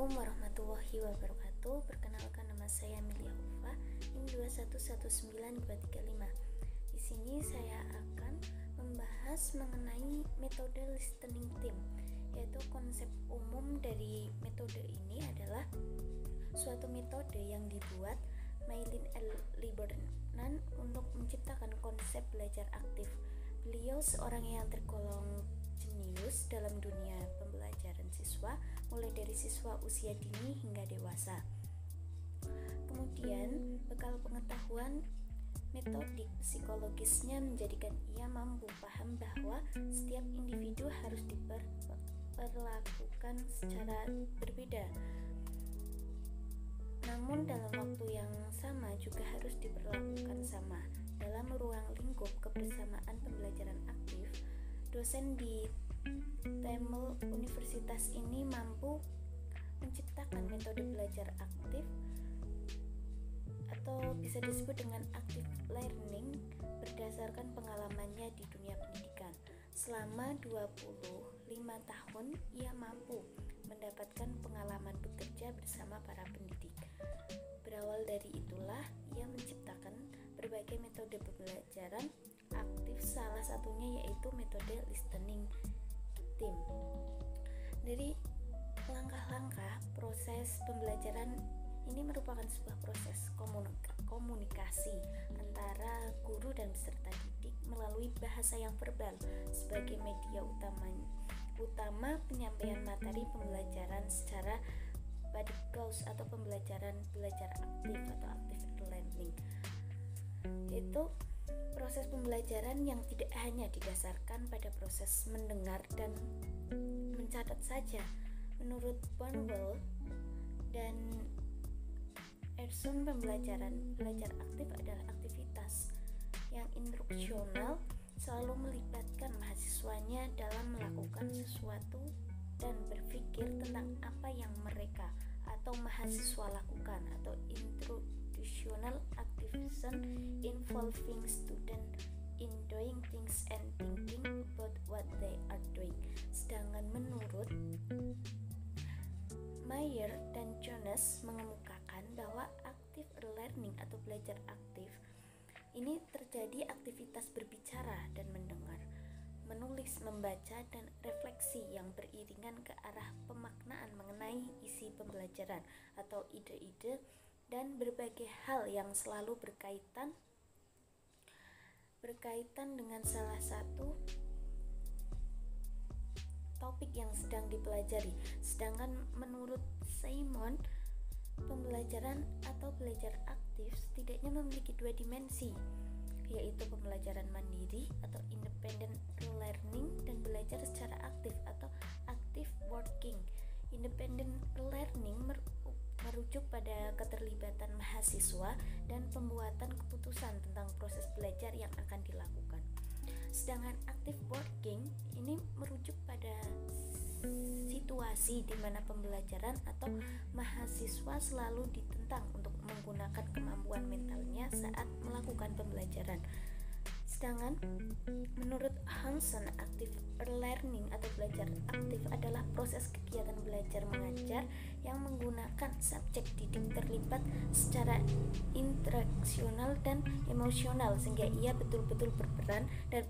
Assalamualaikum warahmatullahi wabarakatuh. Perkenalkan, nama saya Amelia Ufa, NIM 2119235. Di sini saya akan membahas mengenai metode listening team, yaitu konsep umum dari metode ini adalah suatu metode yang dibuat Maylin L. Liberman untuk menciptakan konsep belajar aktif. Beliau seorang yang tergolong jenius dalam dunia pembelajaran siswa, mulai dari siswa usia dini hingga dewasa. Kemudian, bekal pengetahuan metodik psikologisnya menjadikan ia mampu paham bahwa setiap individu harus diperlakukan secara berbeda, namun dalam waktu yang sama juga harus diperlakukan sama. Dalam ruang lingkup kebersamaan pembelajaran aktif, dosen di Temel Universitas ini mampu menciptakan metode belajar aktif atau bisa disebut dengan active learning berdasarkan pengalamannya di dunia pendidikan. Selama 25 tahun ia mampu mendapatkan pengalaman bekerja bersama para pendidik. Berawal dari itulah ia menciptakan berbagai metode pembelajaran aktif, salah satunya yaitu metode listening team. Dari langkah-langkah proses pembelajaran ini merupakan sebuah proses komunikasi antara guru dan peserta didik melalui bahasa yang verbal sebagai media utama penyampaian materi pembelajaran secara pedagogus atau pembelajaran belajar aktif atau active learning. Itu proses pembelajaran yang tidak hanya didasarkan pada proses mendengar dan mencatat saja. Menurut Bonwell dan Ersson, belajar aktif adalah aktivitas yang instruksional, selalu melibatkan mahasiswanya dalam melakukan sesuatu dan berpikir tentang apa yang mereka atau mahasiswa lakukan, atau institutional activism involving student in doing things and thinking about what they are doing. Sedangkan menurut Mayer dan Jonas mengemukakan bahwa active learning atau belajar aktif ini terjadi aktivitas berbicara dan mendengar, menulis, membaca, dan refleksi yang beriringan ke arah pemaknaan mengenai isi pembelajaran atau ide-ide dan berbagai hal yang selalu berkaitan dengan salah satu topik yang sedang dipelajari. Sedangkan menurut Simon, pembelajaran atau belajar aktif setidaknya memiliki dua dimensi, yaitu pembelajaran mandiri atau independent learning dan belajar secara aktif atau active working. Independent learning merujuk pada keterlibatan mahasiswa dan pembuatan keputusan tentang proses belajar yang akan dilakukan. Sedangkan active working ini merujuk pada situasi di mana pembelajaran atau mahasiswa selalu ditentang untuk menggunakan kemampuan mentalnya saat melakukan pembelajaran. Sedangkan menurut Hanson, active learning atau belajar aktif adalah proses kegiatan belajar mengajar yang menggunakan subjek didik terlibat secara interaksional dan emosional sehingga ia betul-betul berperan dan